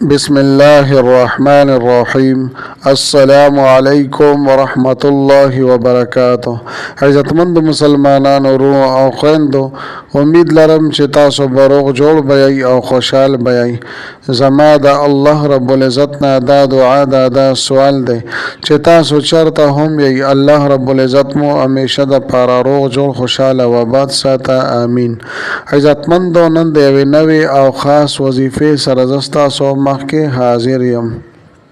بسم الله الرحمن الرحیم. السلام علیکم ورحمت الله وبرکاته. عزتمند مسلمانانو ورونو او خویندو، امید لرم چې تاسو به روغ جوړ بیئ او خوشحال بیئ. زما د الله رب العزت نه دا دعا دا سوال دی چې تاسو چرته هم یئ، الله رب العزت مو همیشه د پاره روغ جوړ خوشحاله و آباد ساته، آمین. عزتمندو، نن د یوې نوې او خاص وظیفې سره زه ستاسو مخکې حاضر یم.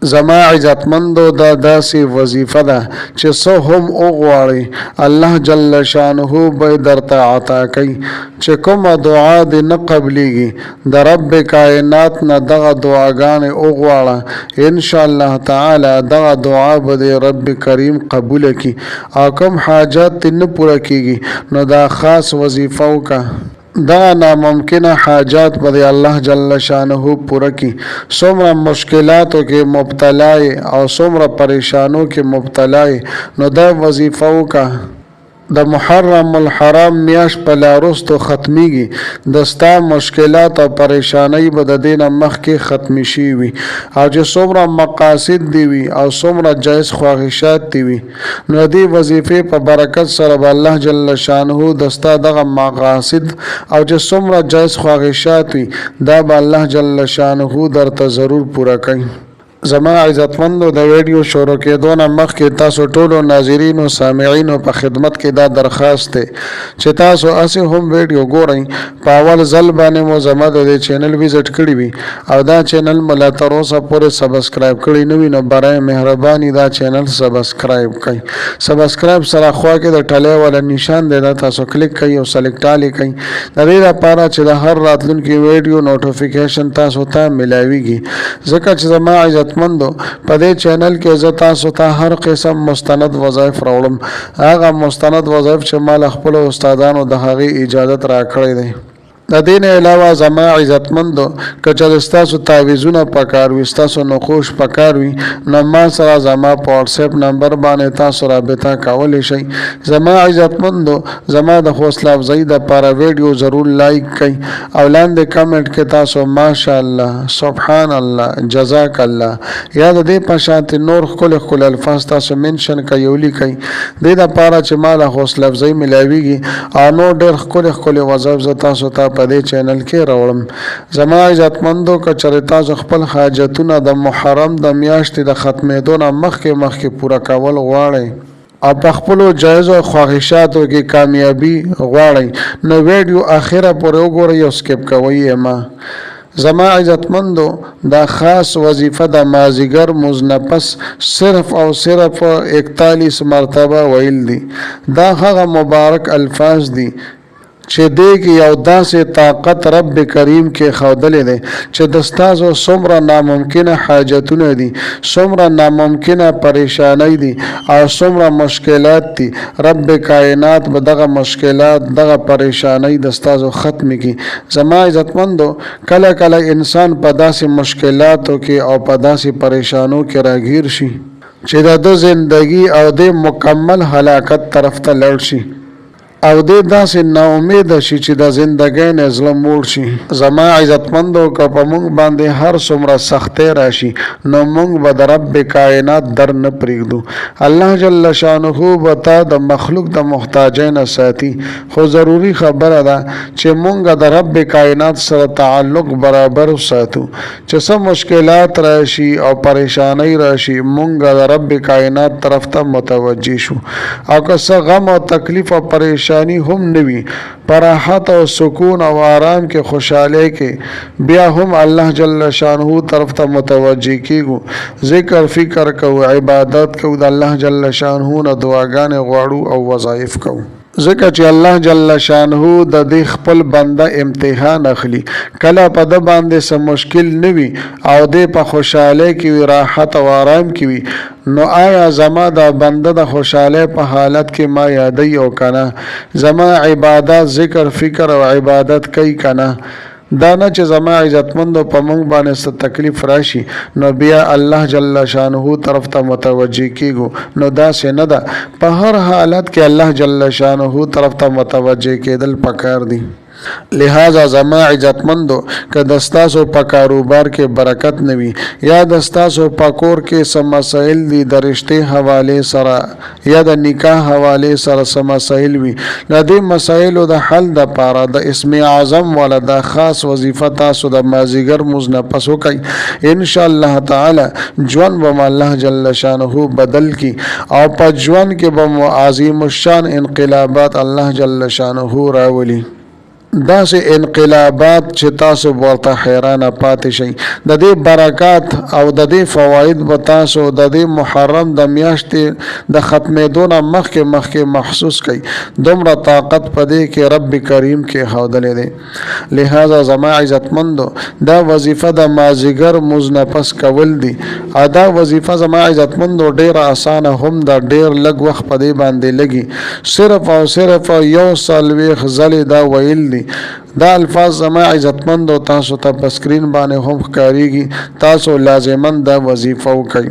زما عزتمندو، دا داسې وظیفه ده چې څه هم وغواړئ الله جل شانه به درته عطا کوي. چې کومه دعا دې نه قبلیږي، د رب کائنات نه دغه دعاګانې وغواړه، انشاءالله تعالی دغه دعا به دې رب کریم قبول کړي. او کوم حاجات دې نه پوره کیږي نو دا خاص وظیفه وکړه. دا ناممکنه حاجات به الله جل شانه پوره کی. څومره مشکلاتو کې مبتلا او څومره پریشانو کې مبتلا نو دا وظیفه وکړه. د محرم الحرام میاش په لاروستو ختمیږي، د ستا مشکلات او پریشانی به د دینه مخکې ختمی شي وي. او چې څومره مقاصد دی وي او څومره جایز خواهشات دی وي نو دې وظیفې په برکت سره به الله جل شانه د ستا دغه مقاصد او چې څومره جایز خواهشات وي دا به الله جل شانه درته ضرور پوره کوي. زما عزتمندو، د ویډیو شروع کېدو نه مخکې تاسو ټولو ناظرینو سامعینو په خدمت کې دا درخواست دی چې تاسو اسې هم ویډیو ګورئ. په اول ځل باندې مو زما د دې چینل ویزټ کړی وي او دا چینل مو لا تر اوسه پورې سبسکرایب کړی نه وي نو برای مهرباني دا چینل سبسکرایب کړئ. سبسکرایب سره خوا کې د ټلۍ والا نشان دی، دا تاسو کلیک کړئ او سلیکټ آل کړئ. د دې لپاره چې د هر راتلونکي ویډیو نوټیفیکیشن تاسو ته ملاویږي. ځکه چې زما مندو په دې چینل کې زه تاسو ته هر قسم مستند وظایف راوړم. هغه مستند وظایف چې مال خپل استادانو د هغې اجازت راکړی دی. د دې نه علاوه زما عزتمندو، که چېرې ستاسو تعویضونه پکار وي، ستاسو نقوش پکار وي نو ما سره زما په واتساپ نمبر باندې تاسو رابطه کولی شئ. زما عزتمندو، زما د حوصله افزایي دپاره ویډیو ضرور لایک کړئ او لاندې کمنټ کې تاسو ماشاءالله، سبحان الله، جزاک الله یا د دې په شانتې نور ښکلي الفاظ تاسو منشن کړئ او لیکئ. دې دپاره چې ما له حوصله افزایي ملاویږي او نور ډېر ښکلي وظایف زه تاسو ته په دې چینل کې راوړم. زما عزتمندو، که چېرې تاسو خپل حاجتونه د محرم د میاشتې د ختمېدو نه مخکې پوره کول غواړئ او په خپلو جایزو خواهشاتو کې کامیابي غواړئ نو ویډیو اخره پورې وګورئ او سکیپ کوئ یې مه. زما عزتمندو، دا خاص وظیفه د مازیګر مونځ نه پس صرف او صرف 41 مرتبه ویل دي. دا هغه مبارک الفاظ دي چې دې کې یو داسې طاقت رب کریم کې ښودلی دی چې د ستاسو څومره ناممکنه حاجتونه دي، څومره ناممکنه پریشانی دي او څومره مشکلات دي، رب کائنات به دغه مشکلات دغه پریشانی د ستاسو ختم کړي. زما عزتمندو، کله کله انسان په داسې مشکلاتو کې او په داسې پریشانو کې راګیر شي چې د زندگی او د مکمل هلاکت طرف ته لړ شي او دې داسې ناامید شي چې د زندګۍ نه زړه موړ شي. زما عزتمندو، که په موږ باندې هر څومره سختۍ راشي نو موږ به د رب کائنات در نه پرېږدو. الله جل شانه به تا د مخلوق د محتاجۍ نه ساتي. خو ضروري خبره ده چې موږ د رب کائنات سره تعلق برابر وساتو. چې څه مشکلات راشي او پریشانی راشي موږ د رب کائنات طرف ته متوجه شو. او که څه غم او تکلیف او پریشانی هم نوي، پر راحت او سکون او آرام کې خوشحالی کې بیا هم الله جل شانه طرف ته متوجه کیږو. ذکر فکر کوو، عبادت کوو، د الله جل شانه نه دعاګانې غواړو او وظایف کوو. ځکه چې الله جل شانه د دې خپل بنده امتحان اخلي. کله په ده باندې څه مشکل نه وي او دې په خوشحالی کې وي، راحت او آرام کې وي نو آیا زما د بنده د خوشحالی په حالت کې ما یادوي او که نه؟ زما عبادت، ذکر فکر او عبادت کوي که نه؟ دا نه چې زما عزتمندو په موږ باندې څه تکلیف راشي نو بیا الله جل شانه طرف ته متوجه کیږو. نو داسې نه ده، په هر حالت کې الله جل شانه طرف ته متوجه کېدل پکار دي. لہذا زما عزتمندو که دستاسو په کاروبار کې برکت نوي یا دستاسو په کور کې سم مسائل دي د رشتې حواله سره یا د نکاح حواله سره سم مسائل وي د دې مسائلو د حل د پاره د اسم اعظم ولا د خاص وظیفه تاسو د مازیګر مزنه پسو کوي ان شاء الله تعالی ژوند به الله جل شانه بدل کی او په ژوند کې به عظیم الشان انقلابات الله جل شانه راولي دا سه انقلابات چې تاسو ورته حیرانه پاتې شئ د دې برکات او د دې فواید به تاسو د دې محرم د میاشتې د ختمېدو نه مخکې محسوس کړئ دومره طاقت پدې کې رب کریم کې ښودلې دی لہذا زما عزتمندو دا وظیفه د مازیګر مزنفس کول دي دا وظیفه زما عزتمندو ډیره اسانه هم دا ډیر لږ وخت پدې باندې لګي صرف او صرف یو سلويخ زل دا ویل دي دا الفاظ زما عزتمند او تاسو ته په سکرین باندې هم ښکاریږي تاسو لازما دا وظیفه وکړئ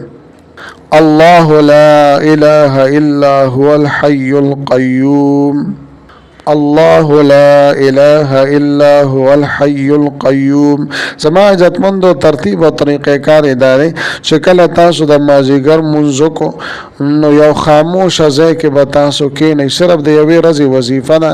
الله لا اله الا هو الحي القيوم الله لا اله الا هو الحي القيوم زما عزتمندو ترتیب او طریقې کار ادارې شکل تاسو د مازیګر منځو کو نو یو خاموش ځای کې به تاسو کې نه صرف د یوې ورځې وظیفه نه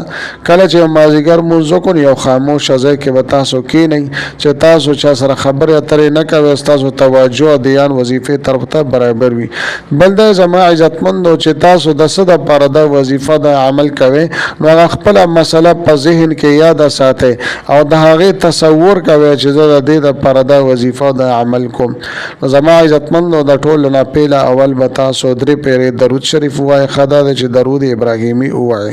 کله چې مازیګر منځو کو یو خاموش ځای کې به تاسو کې نه چې تاسو چا سره خبرې اترې نه کوي تاسو توجه دیان وظیفې طرف ته برابر وي بل د زما عزتمندو چې تاسو د صد پرده وظیفه د عمل کوي نو خپل مسله په ذهن کې یاد ساتي او د هغه تصور کوي چې د دې د پرده وظیفه د عمل کوم زما عزتمندو د ټول نه پیله اول به تاسو درې پیری درود شریف وای خدا د چې درود ابراهیمی وای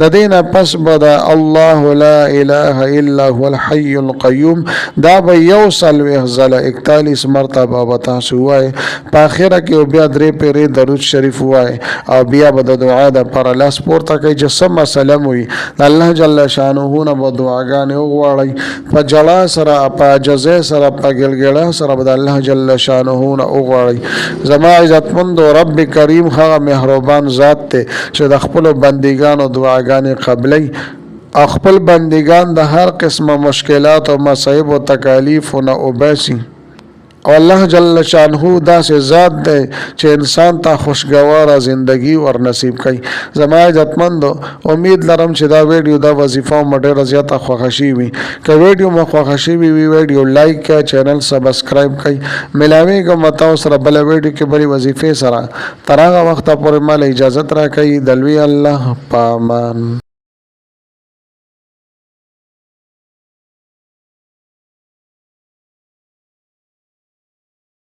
د دې نه پس به د الله لا اله الا هو الحي القيوم دا به یو سلوي زله 41 مرتبه به تاسو وای په اخره کې بیا درې پیری درود شریف وای او بیا به د دعا د پر لاس پورته کوي چې سم سلام وي الله جل شانه نه به دعاګانې وغواړي په جلا سره په عجزه سره په ګلګړه سره به الله جل شانه نه وغواړي زما عزتمند رب کریم هغه مهربان ذات ته چې د خپل بندګانو دعاګانې قبلي خپل بندگان د هر قسمه مشکلات او مصائب او تکالیف نه وباسي او الله جل شانه داسې ذات دی چې انسان ته خوشگوار زندگی ور نصیب کوي زما عزتمند امید لرم چې دا ویډیو دا وظیفه مډه زیاته خوښ شي وي که ویډیو مو خوښ شي وي ویډیو لایک کړئ چینل سبسکرایب کړئ ملاوي کوم تاسو سره بل ویډیو کې بری وظیفه سره تر هغه وخت پورې مال اجازه راکړئ دلوي الله پامان